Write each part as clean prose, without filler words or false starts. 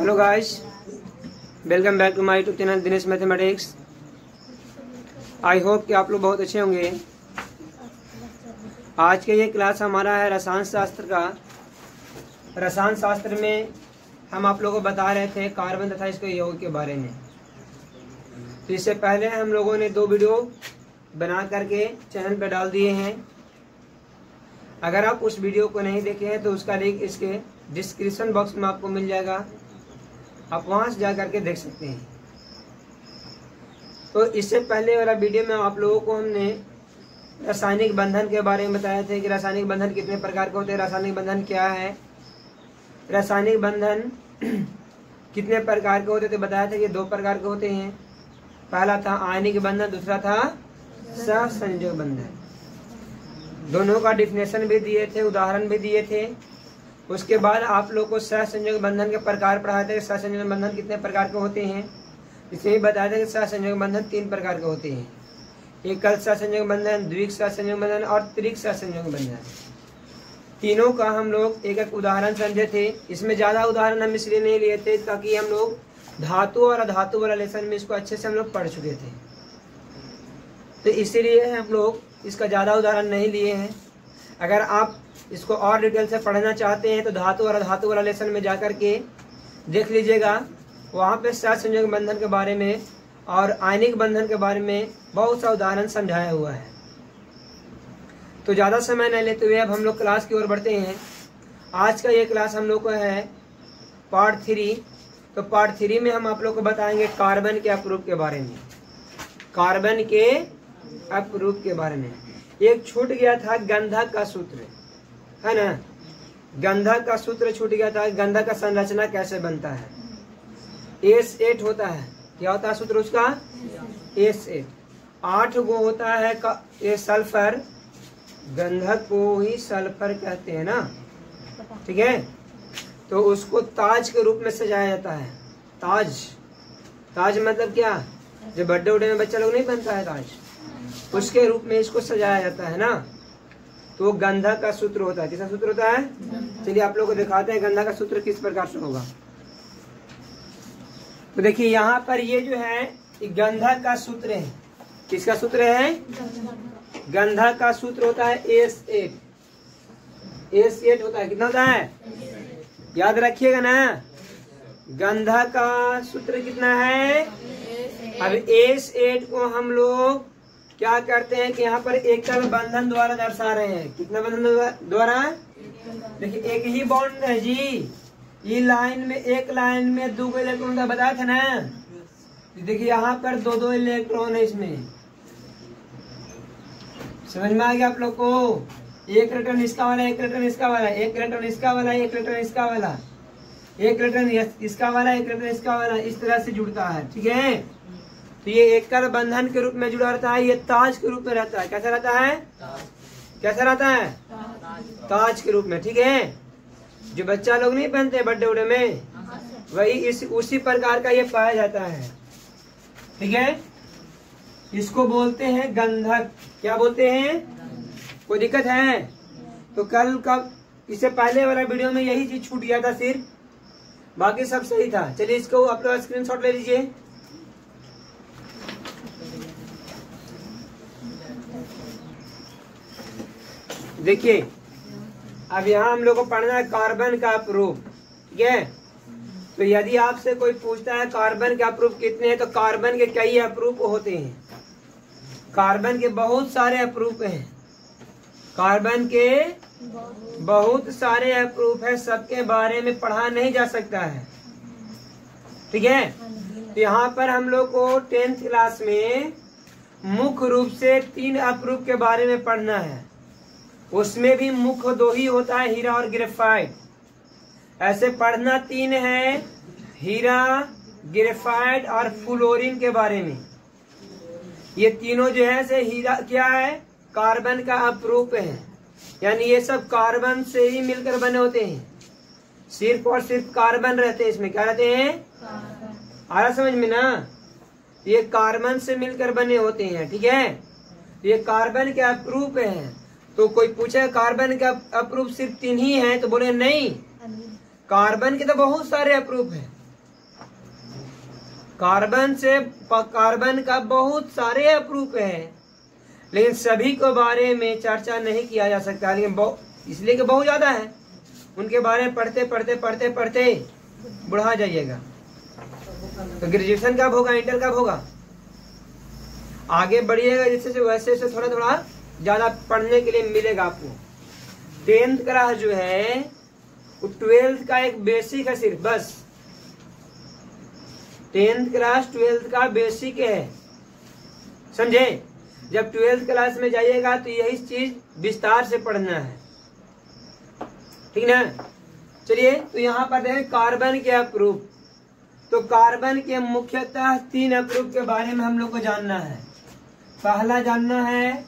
Hello guys, welcome back to my YouTube channel Dinesh mathematics. I hope कि आप लोग बहुत अच्छे होंगे। आज के ये क्लास हमारा है रसायन शास्त्र का। रसायन शास्त्र में हम आप लोगों को बता रहे थे कार्बन तथा इसके यौगिक के बारे में। तो इससे पहले हम लोगों ने 2 वीडियो बना करके चैनल पर डाल दिए हैं। अगर आप उस वीडियो को नहीं देखे हैं तो उसका लिंक इसके डिस्क्रिप्शन बॉक्स में आपको मिल जाएगा, आप वहां से जा करके देख सकते हैं। तो इससे पहले वाला वीडियो में आप लोगों को हमने रासायनिक बंधन के बारे में बताया था कि रासायनिक बंधन कितने प्रकार के होते हैं, रासायनिक बंधन क्या है, रासायनिक बंधन कितने प्रकार के होते थे। बताया था कि 2 प्रकार के होते हैं। पहला था आयनिक बंधन, दूसरा था सहसंयोजक बंधन। दोनों का डिफिनेशन भी दिए थे, उदाहरण भी दिए थे। उसके बाद आप लोग को सहसंयोजक बंधन के प्रकार पढ़ाए थे। सहसंयोजक बंधन कितने प्रकार के होते हैं, इसमें भी बताया था कि सहसंयोजक बंधन 3 प्रकार के होते हैं। एकल सहसंयोजक बंधन, द्विक सहसंयोजक बंधन और त्रिक सहसंयोजक बंधन। तीनों का हम लोग एक एक उदाहरण समझे थे। इसमें ज्यादा उदाहरण हम इसलिए नहीं लिए थे ताकि हम लोग धातु और अधातु वाला लेसन में इसको अच्छे से हम लोग पढ़ चुके थे, तो इसीलिए हम लोग इसका ज्यादा उदाहरण नहीं लिए हैं। अगर आप इसको और डिटेल से पढ़ना चाहते हैं तो धातु और अधातु वाला लेसन में जाकर के देख लीजिएगा। वहाँ पे सहसंयोजक बंधन के बारे में और आयनिक बंधन के बारे में बहुत सा उदाहरण समझाया हुआ है। तो ज़्यादा समय नहीं लेते हुए अब हम लोग क्लास की ओर बढ़ते हैं। आज का ये क्लास हम लोग को है पार्ट 3। तो पार्ट 3 में हम आप लोग को बताएंगे कार्बन के अपरूप के बारे में। कार्बन के अपरूप के बारे में एक छूट गया था गंधक का सूत्र, है ना। गंधक का सूत्र छूट गया था। गंधक का संरचना कैसे बनता है, S8 होता है। क्या होता है सूत्र उसका, S8। 8 गो होता है ये सल्फर, गंधक को ही सल्फर कहते हैं ना, ठीक है। तो उसको ताज के रूप में सजाया जाता है। ताज, ताज मतलब क्या, जो बर्थडे उडे में बच्चा लोग नहीं बनता है ताज, उसके रूप में इसको सजाया जाता है ना। तो गंधक का सूत्र होता है। किसका सूत्र होता है, चलिए आप लोगों को दिखाते हैं गंधक का सूत्र किस प्रकार से होगा। तो देखिए यहाँ पर ये जो है गंधक का सूत्र है। किसका सूत्र है, गंधक का सूत्र होता है S8। S8 होता है। कितना होता है, याद रखिएगा ना। गंधक का सूत्र कितना है। अब S8 को हम लोग क्या करते हैं कि यहाँ पर एकल बंधन द्वारा दर्शा रहे हैं। कितना बंधन द्वारा, देखिए एक ही बॉन्ड है जी। ये लाइन में, एक लाइन में 2 इलेक्ट्रॉन का बताया था ना। देखिए यहाँ पर 2 इलेक्ट्रॉन है इसमें। समझ में आ गया आप लोग को। एक इलेक्ट्रॉन इसका वाला, एक इलेक्ट्रॉन इसका वाला, एक इलेक्ट्रॉन इसका वाला, एक इलेक्ट्रॉन इसका वाला, एक इलेक्ट्रॉन इसका वाला, एक इलेक्ट्रॉन इसका वाला, इस तरह से जुड़ता है, ठीक है। तो ये एकल बंधन के रूप में जुड़ा रहता है। ये ताज के रूप में रहता है। कैसा रहता है, कैसा रहता है, ताज के रूप में, ठीक है। जो बच्चा लोग नहीं पहनते बर्थडे उडे में, वही उसी प्रकार का ये पाया जाता है, ठीक है। इसको बोलते हैं गंधक। क्या बोलते हैं, कोई दिक्कत है तो कल कब, इससे पहले वाला वीडियो में यही चीज छूट गया था सिर्फ, बाकी सब सही था। चलिए इसको आप लोग स्क्रीनशॉट ले लीजिए। देखिए अब यहाँ हम लोग को पढ़ना है कार्बन का अपरूप, ठीक है। तो यदि आपसे कोई पूछता है कार्बन के अपरूप कितने हैं, तो कार्बन के कई अपरूप होते हैं। कार्बन के बहुत सारे अपरूप हैं। कार्बन के बहुत सारे अपरूप है, सबके बारे में पढ़ा नहीं जा सकता है, ठीक है। तो यहाँ पर हम लोग को 10th क्लास में मुख्य रूप से 3 अपरूप के बारे में पढ़ना है। उसमें भी मुख्य 2 ही होता है, हीरा और ग्रेफाइट। ऐसे पढ़ना 3 है, हीरा, ग्रेफाइट और फ्लोरीन के बारे में। ये तीनों जो है से हीरा क्या है, कार्बन का अपरूप है। यानी ये सब कार्बन से ही मिलकर बने होते हैं। सिर्फ और सिर्फ कार्बन रहते हैं इसमें। क्या रहते हैं, आ रहा समझ में ना। ये कार्बन से मिलकर बने होते हैं, ठीक है। ये कार्बन के अपरूप है। तो कोई पूछे कार्बन का अपरूप सिर्फ 3 ही है, तो बोले नहीं, कार्बन के तो बहुत सारे अपरूप हैं। कार्बन का बहुत सारे अप्रूप है, लेकिन सभी के बारे में चर्चा नहीं किया जा सकता, लेकिन इसलिए कि बहुत ज्यादा है। उनके बारे में पढ़ते पढ़ते पढ़ते पढ़ते बुढ़ा जाइएगा। तो ग्रेजुएशन कब होगा, इंटर कब होगा, आगे बढ़िएगा जिससे वैसे से थोड़ा थोड़ा ज्यादा पढ़ने के लिए मिलेगा आपको। 10th क्लास जो है वो 12th का एक बेसिक है सिर्फ, बस 10th क्लास 12th का बेसिक है, समझे। जब 12th क्लास में जाइएगा तो यही चीज विस्तार से पढ़ना है, ठीक ना। चलिए, तो यहाँ पर देखें कार्बन के अप्रूप। तो कार्बन के मुख्यतः 3 अप्रूप के बारे में हम लोग को जानना है। पहला जानना है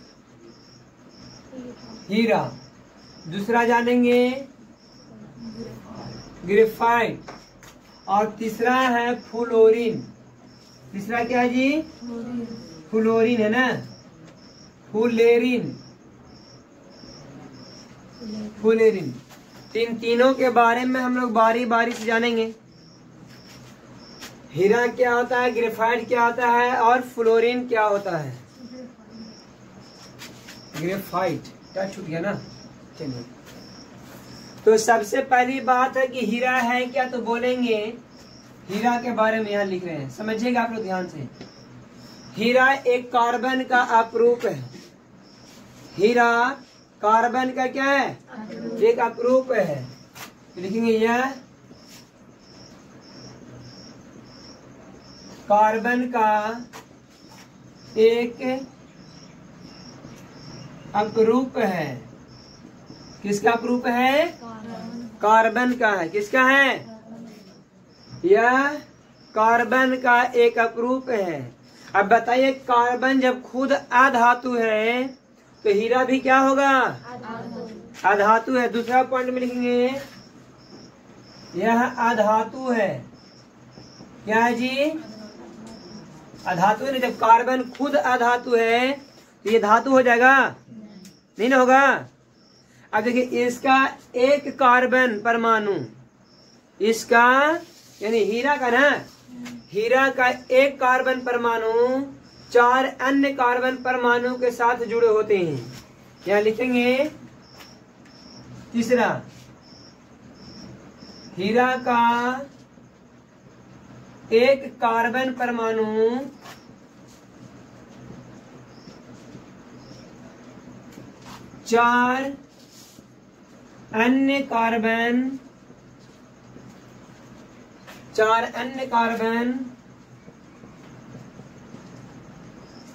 हीरा, दूसरा जानेंगे ग्रेफाइट, और तीसरा है फ्लोरीन। तीसरा क्या है जी, फ्लोरीन है ना, फ्लोरीन। तीनों के बारे में हम लोग बारी बारी से जानेंगे। हीरा क्या होता है, ग्रेफाइट क्या होता है, और फ्लोरीन क्या होता है। ग्रेफाइट क्या छूट गया ना, चलिए। तो सबसे पहली बात है कि हीरा है क्या, तो बोलेंगे हीरा के बारे में यहाँ लिख रहे हैं, समझिएगा आप लोग ध्यान से। हीरा एक कार्बन का अपरूप है। हीरा कार्बन का क्या है, एक अपरूप है। तो लिखेंगे यह कार्बन का एक अपरूप है। किसका अपरूप है, कार्बन का है। किसका है, यह कार्बन का एक अपरूप है। अब बताइए, कार्बन जब खुद अधातु है तो हीरा भी क्या होगा, अधातु है। दूसरा पॉइंट में लिखेंगे यह अधातु है। क्या है जी, अधातु है। जब कार्बन खुद अधातु है तो ये धातु हो जाएगा, नहीं ना होगा। अब देखिए, इसका एक कार्बन परमाणु, इसका यानी हीरा का ना, हीरा का एक कार्बन परमाणु 4 अन्य कार्बन परमाणु के साथ जुड़े होते हैं। यहाँ लिखेंगे तीसरा, हीरा का एक कार्बन परमाणु 4 अन्य कार्बन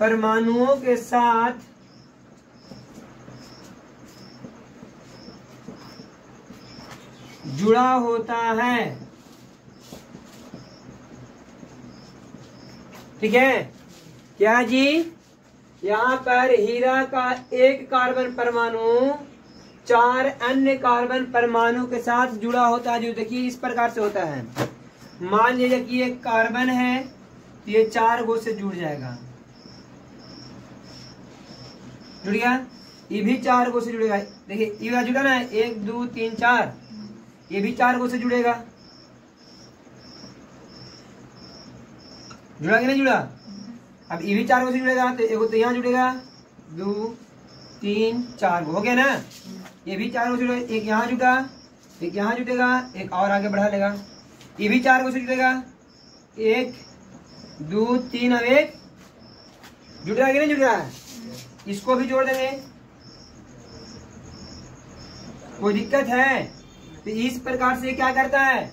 परमाणुओं के साथ जुड़ा होता है। ठीक है, क्या जी, यहाँ पर हीरा का एक कार्बन परमाणु 4 अन्य कार्बन परमाणु के साथ जुड़ा होता है। जो देखिए इस प्रकार से होता है। मान लीजिए कि एक कार्बन है तो ये 4 गो से जुड़ जाएगा, जुड़ गया। ये भी 4 गो से जुड़ेगा। देखिए ये जुड़ा ना, 1 2 3 4, ये भी 4 गो से जुड़ेगा। जुड़ा कि नहीं जुड़ा। अब ये भी 4 गो से जुड़ेगा, तो एक तो यहाँ जुड़ेगा, 2 3 4 गो हो गया ना। ये भी 4 गो से जुड़ेगा, एक यहाँ जुटा, एक यहाँ जुटेगा, एक और आगे बढ़ा लेगा। ये भी 4 गो से जुड़ेगा, 1 2 3 और 1 जुटेगा कि नहीं जुट रहा है। इसको भी जोड़ देंगे, कोई दिक्कत है। तो इस प्रकार से क्या करता है,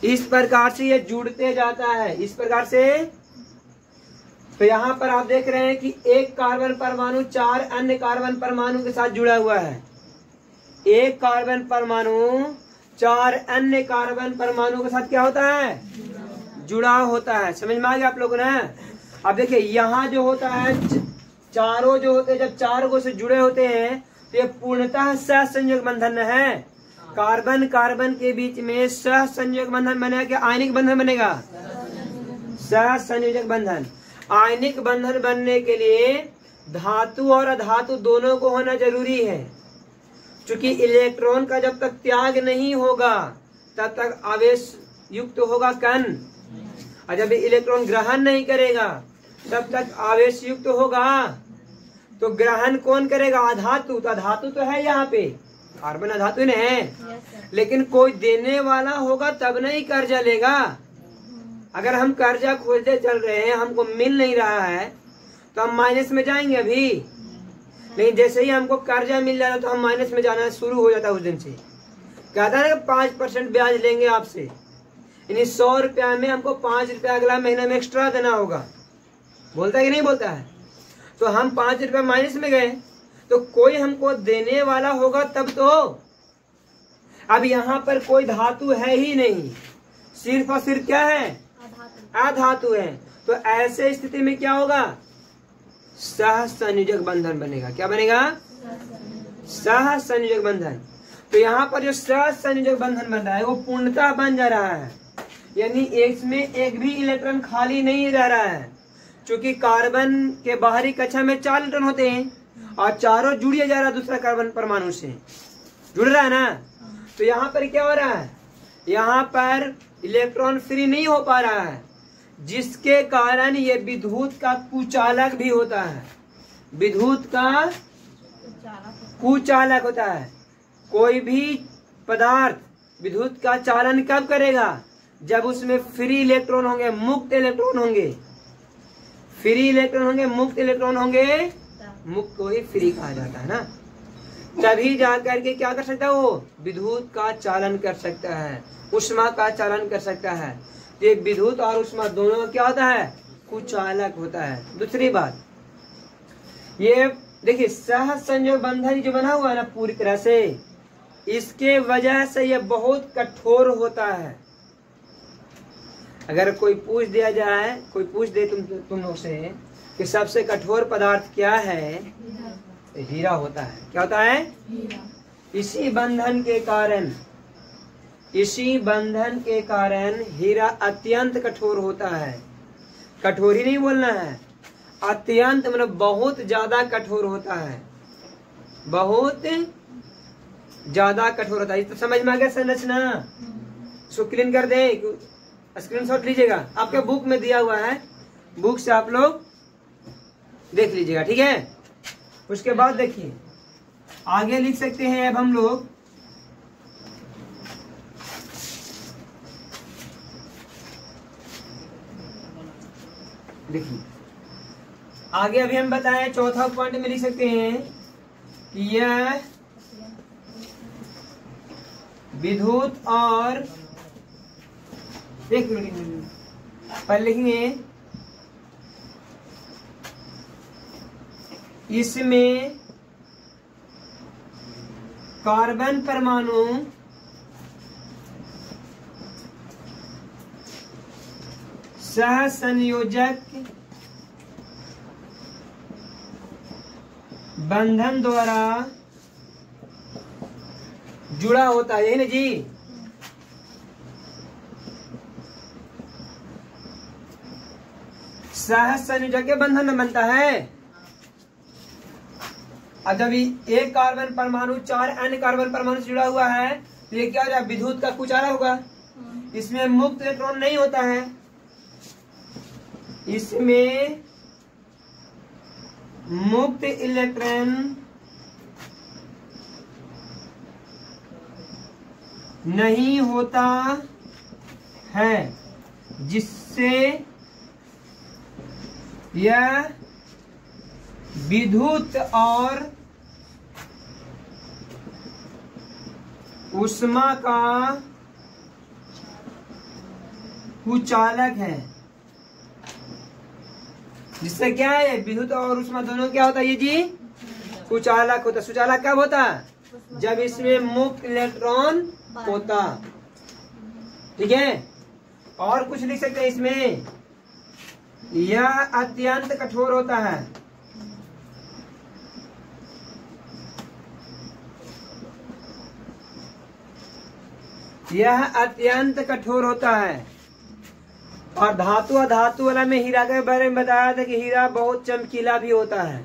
इस प्रकार से ये जुड़ते जाता है, इस प्रकार से। तो यहाँ पर आप देख रहे हैं कि एक कार्बन परमाणु 4 अन्य कार्बन परमाणु के साथ जुड़ा हुआ है। एक कार्बन परमाणु 4 अन्य कार्बन परमाणु के साथ क्या होता है, जुड़ा होता है। समझ में आ गया आप लोगों ने। अब देखिए यहाँ जो होता है, चारों जो होते हैं, जब 4 गो से जुड़े होते हैं तो ये पूर्णतः सहसंयोग बंधन है। कार्बन कार्बन के बीच में सहसंयोग बंधन बनेगा कि आयनिक बंधन बनेगा, सहसंयोजक बंधन। आयनिक बंधन बनने के लिए धातु और अधातु दोनों को होना जरूरी है। क्योंकि इलेक्ट्रॉन का जब तक त्याग नहीं होगा तब तक आवेश युक्त होगा कण, और जब इलेक्ट्रॉन ग्रहण नहीं करेगा तब तक आवेश युक्त होगा। तो ग्रहण कौन करेगा? अधातु। तो धातु तो है यहाँ पे, कार्बन अधातु ने है, लेकिन कोई देने वाला होगा तब नहीं कर्जा लेगा। अगर हम कर्जा खोजते चल रहे हैं, हमको मिल नहीं रहा है, तो हम माइनस में जाएंगे अभी। लेकिन जैसे ही हमको कर्जा मिल जाता तो हम माइनस में जाना शुरू हो जाता है। उस दिन से कहता है ना 5% ब्याज लेंगे आपसे, यानी 100 रुपया में हमको 5 रुपया अगला महीना में एक्स्ट्रा देना होगा। बोलता है कि नहीं बोलता है? तो हम 5 रुपया माइनस में गए, तो कोई हमको देने वाला होगा तब तो। अब यहाँ पर कोई धातु है ही नहीं, सिर्फ और सिर्फ क्या है? अधातु है। तो ऐसे स्थिति में क्या होगा? सहसंयोजक बंधन बनेगा। क्या बनेगा? सहसंयोजक बंधन। तो यहाँ पर जो सहसंयोजक बंधन बन रहा है वो पूर्णतः बन जा रहा है, यानी इसमें एक भी इलेक्ट्रॉन खाली नहीं रह रहा है। क्योंकि कार्बन के बाहरी कक्षा में 4 इलेक्ट्रॉन होते हैं और चारों जुड़िए जा रहा है दूसरा कार्बन परमाणु से, जुड़ रहा है ना। तो यहाँ पर क्या हो रहा है? यहाँ पर इलेक्ट्रॉन फ्री नहीं हो पा रहा है, जिसके कारण ये विद्युत का कुचालक भी होता है। विद्युत का कुचालक होता है। कोई भी पदार्थ विद्युत का चालन कब करेगा? जब उसमें फ्री इलेक्ट्रॉन होंगे, मुक्त इलेक्ट्रॉन होंगे। फ्री इलेक्ट्रॉन होंगे, मुक्त इलेक्ट्रॉन होंगे, मुक्त को ही फ्री कहा जाता है ना। तभी जाकर के क्या कर सकता है? वो विद्युत का चालन कर सकता है, उष्मा का चालन कर सकता है। ये विद्युत और उष्मा दोनों क्या होता है? कुचालक होता है। दूसरी बात, ये देखिए सहसंयोजक बंधन जो बना हुआ है ना पूरी तरह से, इसके वजह से ये बहुत कठोर होता है। अगर कोई पूछ दिया जाए, कोई पूछ दे तुम लोग से कि सबसे कठोर पदार्थ क्या है, तो हीरा होता है। क्या होता है? हीरा। इसी बंधन के कारण हीरा अत्यंत कठोर होता है। कठोर ही नहीं बोलना है, अत्यंत मतलब बहुत ज्यादा कठोर होता है, बहुत ज्यादा कठोर होता है। तो समझ में आ गया संरचना? इसको क्लीन कर दे, स्क्रीनशॉट लीजिएगा, आपके बुक में दिया हुआ है, बुक से आप लोग देख लीजिएगा, ठीक है। उसके बाद देखिए आगे लिख सकते हैं अब हम लोग, देखिए आगे अभी हम बताएं चौथा पॉइंट में लिख सकते हैं कि यह विद्युत और एक मिनट पहले लिखेंगे, इसमें कार्बन परमाणु सहसंयोजक बंधन द्वारा जुड़ा होता है, यही ना जी। सहसंयोजक के बंधन में बनता है। अब जब एक कार्बन परमाणु 4 अन्य कार्बन परमाणु से जुड़ा हुआ है तो ये क्या हो जाए? विद्युत का कुचालक होगा। इसमें मुक्त इलेक्ट्रॉन नहीं होता है, इसमें मुक्त इलेक्ट्रॉन नहीं होता है, जिससे यह विद्युत और उष्मा का कुचालक है। जिससे क्या है? विद्युत और उष्मा दोनों क्या होता है ये जी? कुचालक होता है। सुचालक कब होता? जब इसमें मुक्त इलेक्ट्रॉन होता, ठीक है। और कुछ लिख सकते हैं इसमें, यह अत्यंत कठोर होता है। यह अत्यंत कठोर होता है। और धातु अधातु वाला में हीरा के बारे में बताया था कि हीरा बहुत चमकीला भी होता है।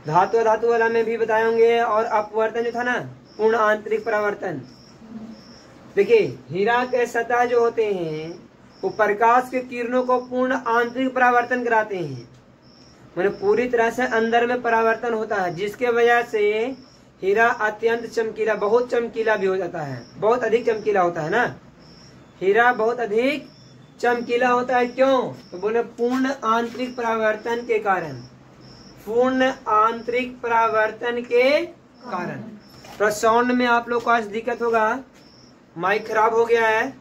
धातु अधातु वाला में भी बताए होंगे। और अपवर्तन जो था ना, पूर्ण आंतरिक परावर्तन, देखिए हीरा के सतह जो होते हैं वो प्रकाश के किरणों को पूर्ण आंतरिक परावर्तन कराते हैं, मैंने पूरी तरह से अंदर में परावर्तन होता है, जिसके वजह से हीरा अत्यंत चमकीला, बहुत चमकीला भी हो जाता है, बहुत अधिक चमकीला होता है ना। हीरा बहुत अधिक चमकीला होता है, क्यों? तो बोले पूर्ण आंतरिक परावर्तन के कारण, पूर्ण आंतरिक परावर्तन के कारण। तो साउंड में आप लोग को आज दिक्कत होगा, माइक खराब हो गया है,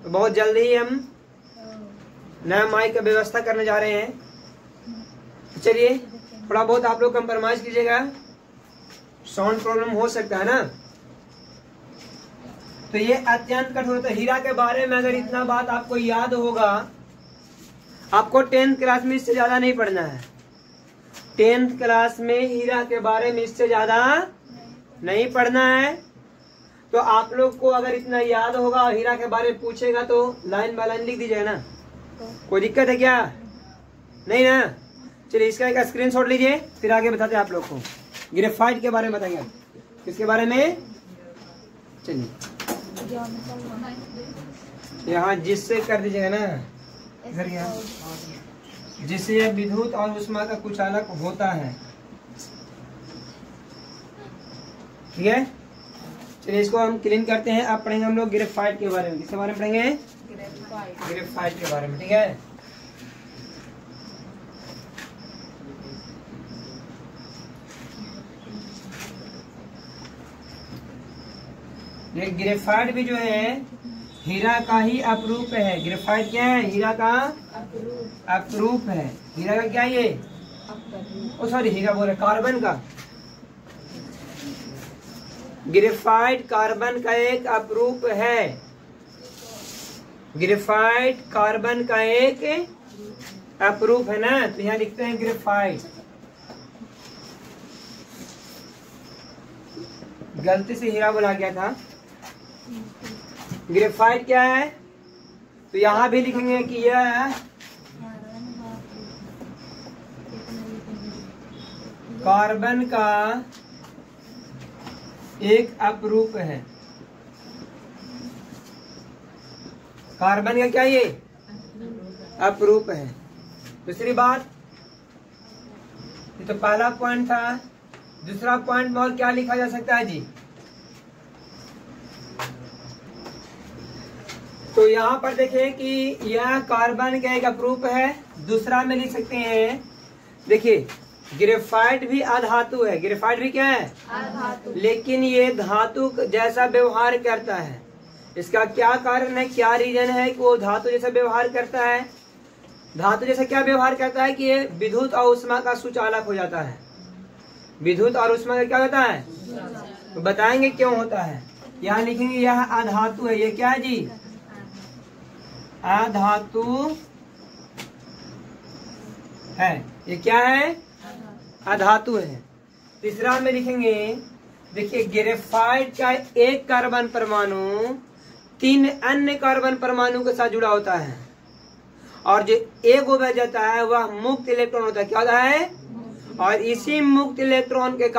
तो बहुत जल्दी ही हम नया माइक का व्यवस्था करने जा रहे हैं। चलिए थोड़ा बहुत आप लोग कंप्रोमाइज कीजिएगा, साउंड प्रॉब्लम हो सकता है ना। तो ये अत्यंत कठोर होता है। हीरा के बारे में अगर इतना बात आपको याद होगा, आपको 10th क्लास में इससे ज्यादा नहीं पढ़ना है। 10th क्लास में हीरा के बारे में इससे ज्यादा नहीं पढ़ना है। तो आप लोग को अगर इतना याद होगा और हीरा के बारे में पूछेगा तो लाइन बाय लाइन लिख दीजिएगा ना, कोई दिक्कत है क्या? नहीं ना। चलिए इसका एक स्क्रीनशॉट लीजिए, फिर आगे बताते हैं आप लोग को। ग्रेफाइट के बारे में बताएंगे, किसके बारे में? चलिए यहाँ जिससे कर दीजिएगा ना, इधर जिससे यह विद्युत और ऊष्मा का कुचालक होता है, ठीक है। चलिए इसको हम क्लीन करते हैं। अब पढ़ेंगे हम लोग ग्रेफाइट के बारे में। किसके बारे में पढ़ेंगे? ग्रेफाइट के बारे में, ठीक है। ये ग्रेफाइट भी जो है हीरा का ही अपरूप है। ग्रेफाइट क्या है? हीरा का अपरूप है। हीरा का क्या ये? ओ सॉरी, हीरा बोले कार्बन का। ग्रेफाइट कार्बन का एक अपरूप है। ग्रेफाइट कार्बन का एक अपरूप है ना, तो यहाँ लिखते हैं ग्रेफाइट। गलती से हीरा बोला गया था। ग्रेफाइट क्या है? तो यहाँ भी लिखेंगे कि यह कार्बन का एक अपरूप है। कार्बन का क्या ये? अपरूप है। दूसरी बात, ये तो पहला पॉइंट था। दूसरा पॉइंट में और क्या लिखा जा सकता है जी? तो यहाँ पर देखें कि यह कार्बन का एक अपरूप है। दूसरा में लिख सकते हैं, देखिए ग्रेफाइट भी अधातु है। ग्रेफाइट भी क्या है? अधातु। लेकिन ये धातु जैसा व्यवहार करता है। इसका क्या कारण है, क्या रीजन है कि वो धातु जैसा व्यवहार करता है? धातु जैसा क्या व्यवहार करता है कि ये विद्युत और ऊष्मा का सुचालक हो जाता है। विद्युत और ऊष्मा का क्या होता है? तो बताएंगे क्यों होता है। यहाँ लिखेंगे यह अधातु है। ये क्या है जी? अधातु है। ये क्या है? अधातु है। तीसरा में लिखेंगे, देखिए ग्रेफाइट का एक कार्बन परमाणु 3 अन्य कार्बन परमाणु के साथ जुड़ा होता है, और जो एक बच जाता है वह मुक्त इलेक्ट्रॉन होता है। क्या होता है? और इसी मुक्त इलेक्ट्रॉन के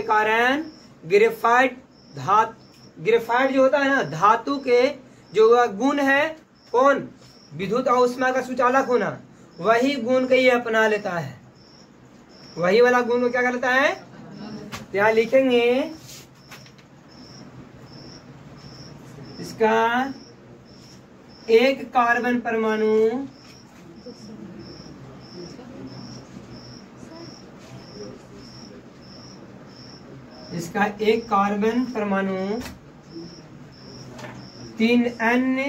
कारण ग्रेफाइट जो होता है ना, धातु के जो वह गुण है, कौन? विद्युत और ऊष्मा का सुचालक होना, वही गुण को ये अपना लेता है। वही वाला गुण को क्या कर लेता है? यहाँ लिखेंगे इसका एक कार्बन परमाणु इसका एक कार्बन परमाणु 3 अन्य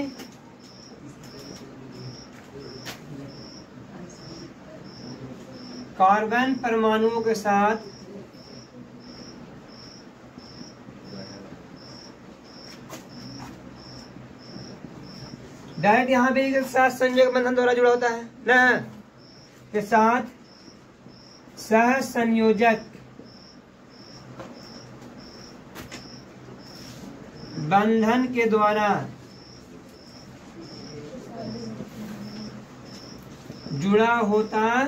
कार्बन परमाणुओं के साथ डायरेक्ट यहाँ पे एक साथ संयोग बंधन द्वारा जुड़ा होता है ना, के साथ सह संयोजक बंधन के द्वारा जुड़ा होता,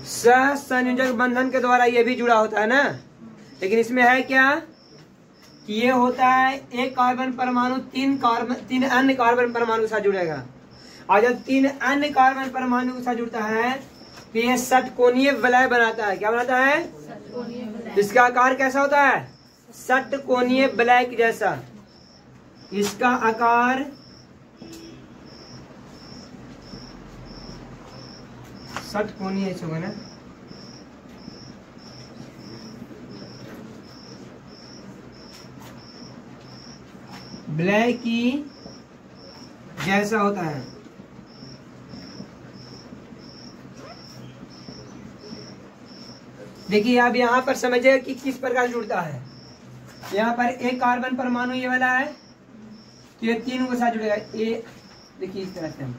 सह संयोजक बंधन के द्वारा ये भी जुड़ा होता है ना। लेकिन इसमें है क्या कि ये होता है एक कार्बन परमाणु तीन अन्य कार्बन परमाणु के साथ जुड़ेगा, और जब 3 अन्य कार्बन परमाणु के साथ जुड़ता है तो ये षटकोणीय वलय बनाता है। क्या बनाता है? इसका आकार कैसा होता है? षटकोणीय वलय के जैसा। इसका आकार षटकोणीय होगा ना। वलय की जैसा होता है। देखिए आप यहाँ पर समझिए कि किस प्रकार जुड़ता है। यहाँ पर एक कार्बन परमाणु ये वाला है तो ये 3 के साथ जुड़ेगा। ये देखिए इस तरह से हम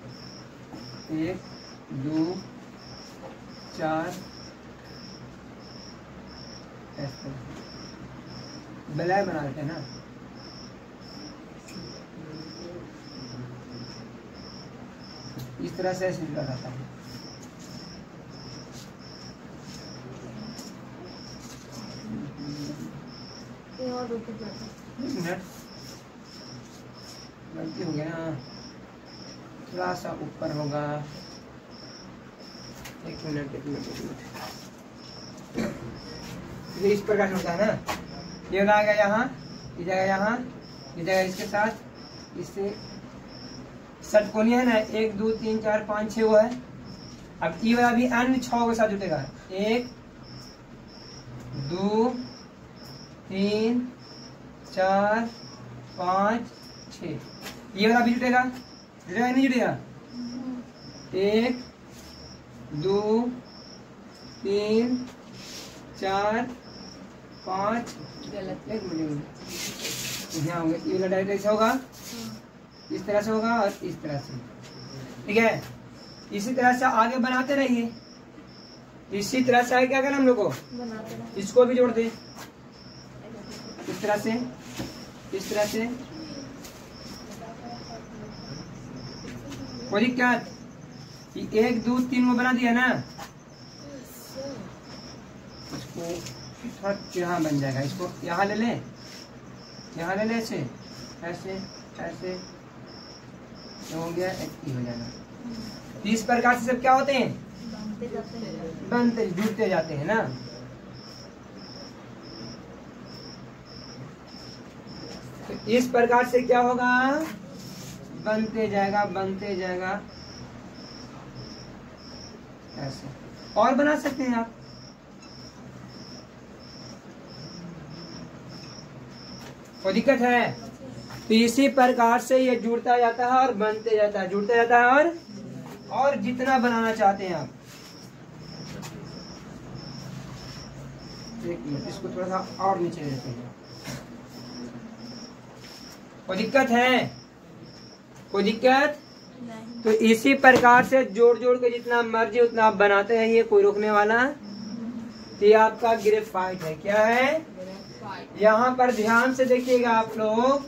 1 2 4 ऐसे वलय बना देते हैं ना। इस तरह से ऐसे जुड़ा रहता है। गलती हो गया, थोड़ा सा ऊपर होगा। एक मिनट इस प्रकार होता है ना। ये आ गया यहाँ, ये जगह यहाँ, ये जगह इसके साथ, इससे षटकोणीय है ना। 1 2 3 4 5 6 वो है। अब ये वाला भी अन्य 6 के साथ जुटेगा। 1 2 3 4 5 6। ये वाला भी जुटेगा, जुटेगा नहीं जुटेगा? 1 2 3 4 5। एक मिनट यहाँ होगा। ये वाला डायरेक्ट ऐसा होगा, इस तरह से होगा और इस तरह से। ठीक है, इसी तरह से आगे बनाते रहिए। इसी तरह से आगे क्या करना हम लोग को? इसको भी जोड़ दे इस तरह से, इस तरह से। कोई दिक्कत? 1 2 3 वो बना दिया ना। इसको थोड़ा यहाँ बन जाएगा। इसको यहाँ ले ले, यहाँ ले ले, ऐसे ऐसे ऐसे हो गया, एक हो जाएगा। इस प्रकार से सब क्या होते हैं? बनते जुड़ते जाते हैं ना। तो इस प्रकार से क्या होगा? बनते जाएगा, बनते जाएगा ऐसे। और बना सकते हैं आप। कोई दिक्कत है? तो इसी प्रकार से ये जुड़ता जाता है और बनते जाता है, जुड़ता जाता है और जितना बनाना चाहते हैं आप। एक मिनट, इसको थोड़ा सा और नीचे देते हैं। कोई दिक्कत है? कोई दिक्कत? तो इसी प्रकार से जोड़ जोड़ के जितना मर्जी उतना आप बनाते हैं। ये कोई रोकने वाला? तो ये आपका ग्रेफाइट है। क्या है? यहाँ पर ध्यान से देखिएगा आप लोग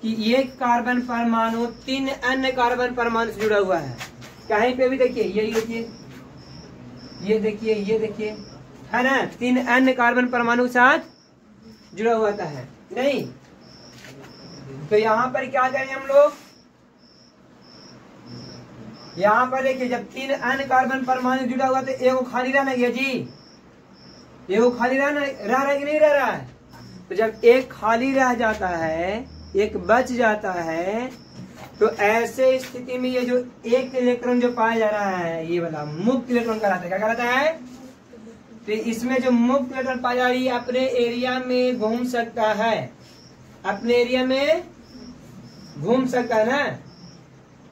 कि एक कार्बन परमाणु 3 अन्य कार्बन परमाणु से जुड़ा हुआ है। कहीं पे भी देखिए, ये देखिए, ये देखिए, ये देखिए, है ना। 3 अन्य कार्बन परमाणु के साथ जुड़ा हुआ है नहीं। तो यहाँ पर क्या करें हम लोग? यहाँ पर देखिए, जब 3 अन्य कार्बन परमाणु जुड़ा हुआ तो एक खाली रहना गया जी। एक खाली रह रहा है कि नहीं रह रहा है? तो जब एक खाली रह जाता है, एक बच जाता है, तो ऐसे स्थिति में ये जो एक इलेक्ट्रॉन जो पाया जा रहा है, ये वाला मुक्त इलेक्ट्रॉन कहलाता है। क्या कहलाता है? तो इसमें जो मुक्त इलेक्ट्रॉन पाया जा रही है अपने एरिया में घूम सकता है, अपने एरिया में घूम सकता है ना।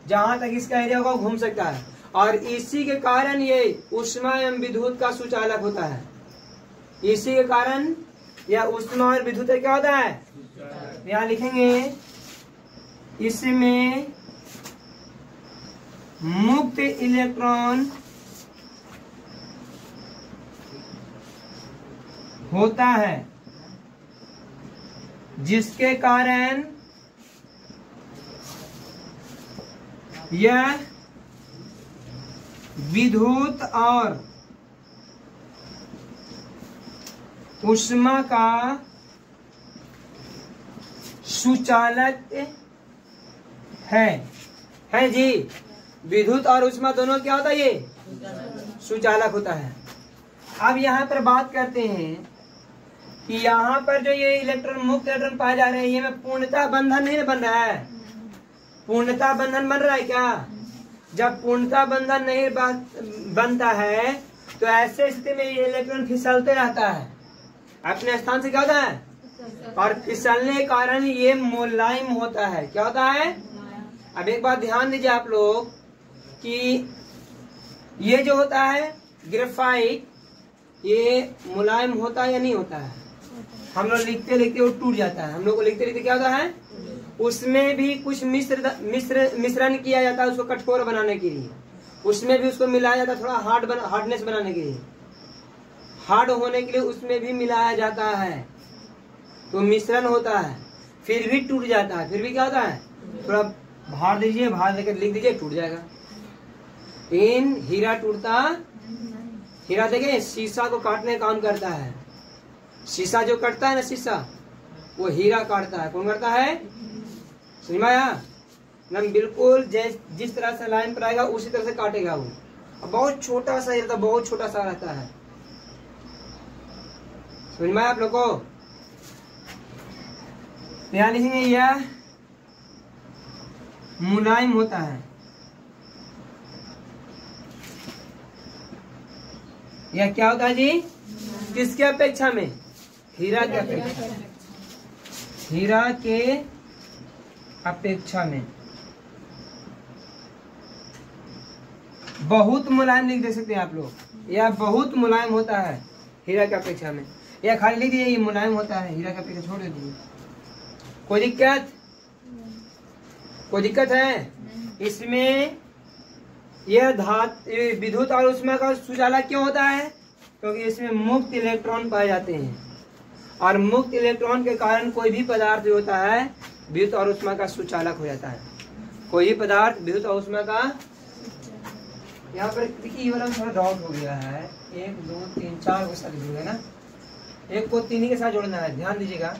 जहां तक इसका एरिया होगा घूम सकता है। और इसी के कारण ये ऊष्मा एवं विद्युत का सुचालक होता है। इसी के कारण यह ऊष्मा और विद्युत क्या होता है? यहाँ लिखेंगे, इसमें मुक्त इलेक्ट्रॉन होता है, जिसके कारण यह विद्युत और ऊष्मा का सुचालक है जी। विद्युत और उष्मा दोनों क्या होता है, ये सुचालक होता है। अब यहाँ पर बात करते हैं कि यहाँ पर जो ये इलेक्ट्रॉन मुक्त इलेक्ट्रॉन पाए जा रहे हैं, ये में पूर्णता बंधन नहीं बन रहा है। पूर्णता बंधन बन रहा है क्या? जब पूर्णता बंधन नहीं बनता है तो ऐसे स्थिति में ये इलेक्ट्रॉन फिसलते रहता है, अपने स्थान से क्या होता है, और फिसलने के कारण ये मुलायम होता है। क्या होता है? अब एक बात ध्यान दीजिए आप लोग कि ये जो होता है ग्रेफाइट, ये मुलायम होता है या नहीं होता है? हम लोग लिखते लिखते वो टूट जाता है। हम लोग को लिखते लिखते क्या होता है, उसमें भी कुछ मिश्रण किया जाता है उसको कठोर बनाने के लिए। उसमें भी उसको मिलाया जाता है थोड़ा हार्डनेस बनाने के लिए, हार्ड होने के लिए उसमें भी मिलाया जाता है। तो मिश्रण होता है, फिर भी टूट जाता है। फिर भी क्या होता है, थोड़ा भार दीजिए, भार देकर लिख दीजिए, टूट जाएगा। इन हीरा टूटता, हीरा देखिए शीशा को काटने का काम करता है। शीशा जो कटता है ना, शीशा वो हीरा काटता है। कौन करता है? समझ में आया? बिल्कुल जिस तरह से लाइन पर आएगा उसी तरह से काटेगा वो। अब बहुत छोटा सा रहता, बहुत छोटा सा रहता है। समझ में आया आप लोग को? ध्यान लिखेंगे, यह मुलायम होता है। यह क्या होता है जी? किसके अपेक्षा में? हीरा के अपेक्षा, हीरा के अपेक्षा में बहुत मुलायम लिख दे सकते हैं आप लोग। यह बहुत मुलायम होता है हीरा के अपेक्षा में। यह खाली लिख दीजिए, ये मुलायम होता है हीरा के अपेक्षा, छोड़ दीजिए। कोई दिक्कत? कोई दिक्कत है इसमें? यह विद्युत और उष्मा का सुचालक क्यों होता है? क्योंकि इसमें मुक्त इलेक्ट्रॉन पाए जाते हैं, और मुक्त इलेक्ट्रॉन के कारण कोई भी पदार्थ जो होता है विद्युत और उष्मा का सुचालक हो जाता है। कोई भी पदार्थ विद्युत और उष्मा का, यहाँ पर देखिए ये वाला थोड़ा डाउट हो गया है। 1 2 3 4 को साथ जोड़े ना, एक को 3 के साथ जोड़ना है, ध्यान दीजिएगा।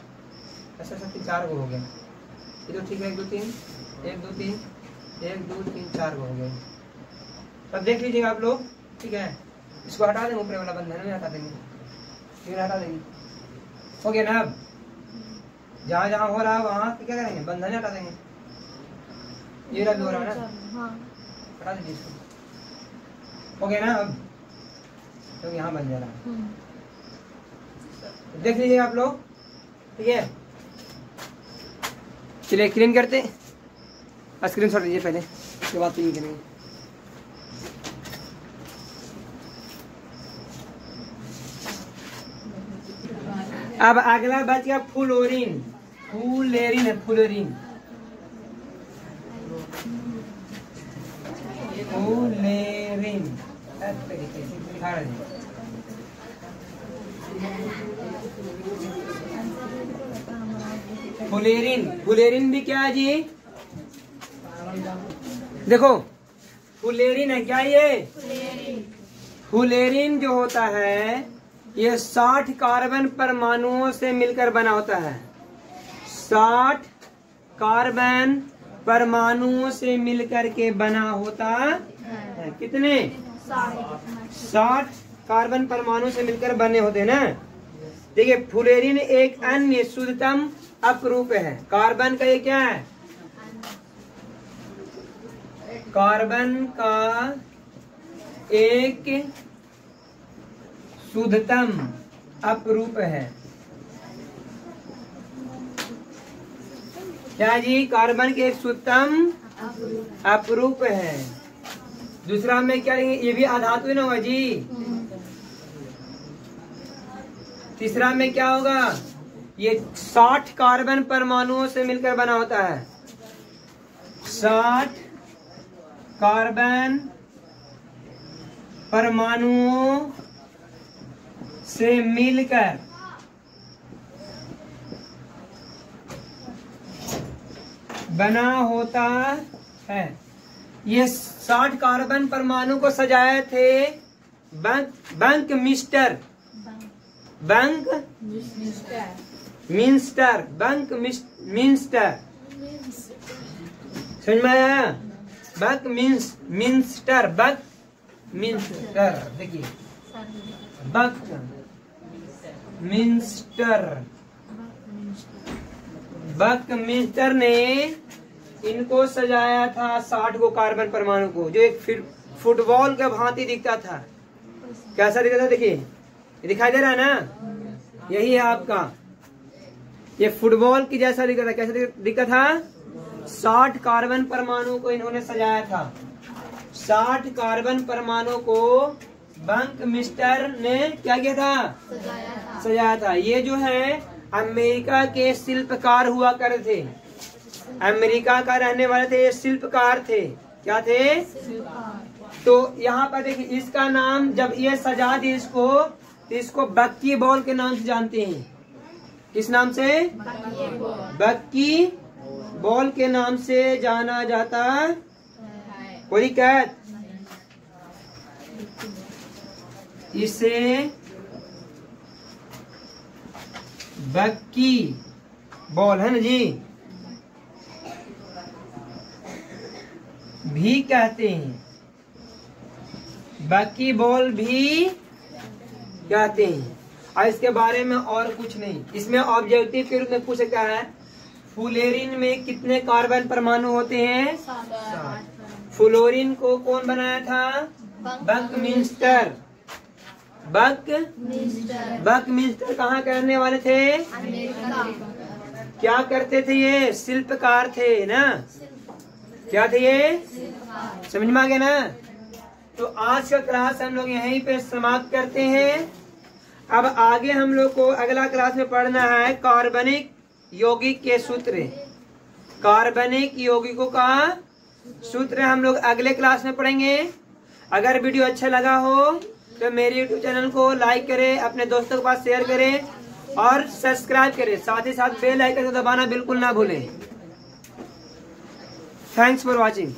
ऐसा 4 को हो गया, ये तो ठीक है। 1 2 3 1 2 3 1 2 3 4 को हो गया। अब देख लीजिएगा आप लोग, ठीक है। इसको हटा देंगे, ऊपर वाला बंधन में हटा देंगे, फिर हटा देंगे, हो गया ना। अब जहाँ जहाँ हो रहा है वहाँ क्या करेंगे, बंधन हटा देंगे। ये रहा हो रहा है ना, हटा दीजिए इसको, हो गया ना। अब तो यहाँ बन जा रहा है, देख लीजिए आप लोग, ठीक है। चलिए क्लीन करते, स्क्रीन शॉट लीजिए पहले, उसके बाद क्लीन करेंगे। अब अगला बच गया फ्लोरीन। फ्लोरीन है, फ्लोरीन, फ्लोरीन दिखा रहे हैं। फ्लोरीन, फ्लोरीन भी क्या है जी? देखो फ्लोरीन है क्या ये? फ्लोरीन जो होता है ये 60 कार्बन परमाणुओं से मिलकर बना होता है। 60 कार्बन परमाणुओं से मिलकर के बना होता है। कितने? 60 कार्बन परमाणु से मिलकर बने होते हैं ना। देखिए फ्लोरीन एक अन्य शुद्धतम अपरूप है। कार्बन का ये क्या है? कार्बन का एक शुद्धतम अपरूप है। क्या जी? कार्बन के एक शुद्धतम अपरूप है। दूसरा में क्या लेंगे? ये भी अधातु ना होगा जी। तीसरा में क्या होगा? ये 60 कार्बन परमाणुओं से मिलकर बना होता है। 60 कार्बन परमाणुओं से मिलकर बना होता है। ये 60 कार्बन परमाणु को सजाए थे बंक मिस्टर मिंस्टर, बंक मिंस्टर, समझ में आया? बक मिंस्टर, बक मिंस्टर, देखिए बक मिंस्टर, बक मिंस्टर ने इनको सजाया था 60 को कार्बन परमाणु को, जो एक फुटबॉल के भांति दिखता था। कैसा दिखता था? देखिए ये दिखाई दे रहा है ना, यही है आपका, ये फुटबॉल की जैसा दिखता था। कैसा दिखता था? 60 कार्बन परमाणु को इन्होंने सजाया था। 60 कार्बन परमाणु को बंक मिस्टर ने क्या किया था? सजाया था। ये जो है अमेरिका के शिल्पकार हुआ करते थे, अमेरिका का रहने वाले थे, ये शिल्पकार थे। क्या थे? तो यहाँ पर देखिए, इसका नाम जब ये सजा दी इसको, तो इसको बक्की बॉल के नाम से जानते हैं। किस नाम से? बक्की बॉल के नाम से जाना जाता। कोई दिक्कत? इसे बक्की बॉल है ना जी भी कहते हैं, बक्की बॉल भी कहते हैं। और इसके बारे में और कुछ नहीं, इसमें ऑब्जेक्टिव के रूप में पूछा क्या है? फ्लोरीन में कितने कार्बन परमाणु होते हैं? 7। फ्लोरीन को कौन बनाया था? बक मिंस्टर। बक मिंस्टर कहाँ के रहने वाले थे? क्या करते थे ये? शिल्पकार थे ना। क्या थे ये? समझ में आ गया ना? तो आज का क्लास हम लोग यहीं पे समाप्त करते हैं। अब आगे हम लोग को अगला क्लास में पढ़ना है कार्बनिक यौगिक के सूत्र। कार्बनिक यौगिकों का सूत्र हम लोग अगले क्लास में पढ़ेंगे। अगर वीडियो अच्छा लगा हो तो मेरे YouTube चैनल को लाइक करें, अपने दोस्तों के पास शेयर करें और सब्सक्राइब करें। साथ ही साथ बेल आइकन को दबाना बिल्कुल ना भूलें। Thanks for watching.